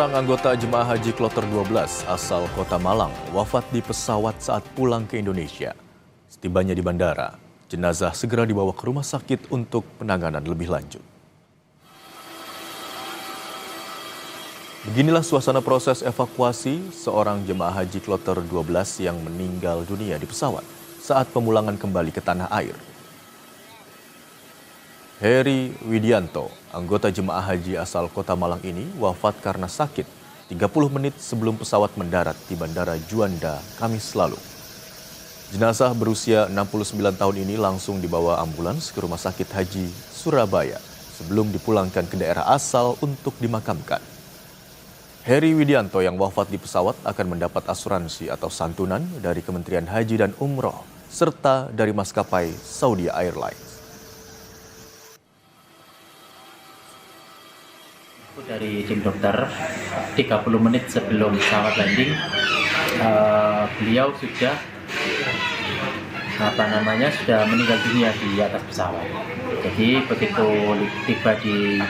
Seorang anggota jemaah haji kloter 12 asal Kota Malang wafat di pesawat saat pulang ke Indonesia. Setibanya di bandara, jenazah segera dibawa ke rumah sakit untuk penanganan lebih lanjut. Beginilah suasana proses evakuasi seorang jemaah haji kloter 12 yang meninggal dunia di pesawat saat pemulangan kembali ke tanah air. Heri Widianto, anggota jemaah haji asal Kota Malang ini wafat karena sakit 30 menit sebelum pesawat mendarat di Bandara Juanda, Kamis lalu. Jenazah berusia 69 tahun ini langsung dibawa ambulans ke Rumah Sakit Haji Surabaya sebelum dipulangkan ke daerah asal untuk dimakamkan. Heri Widianto yang wafat di pesawat akan mendapat asuransi atau santunan dari Kementerian Haji dan Umroh serta dari maskapai Saudi Airlines. Dari tim dokter 30 menit sebelum pesawat landing, beliau sudah meninggal dunia di atas pesawat. Jadi begitu tiba di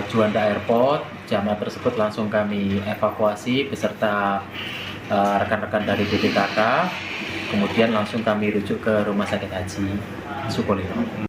Juanda Airport, jamaah tersebut langsung kami evakuasi beserta rekan-rekan dari BPKK, kemudian langsung kami rujuk ke Rumah Sakit Haji Sukolilo.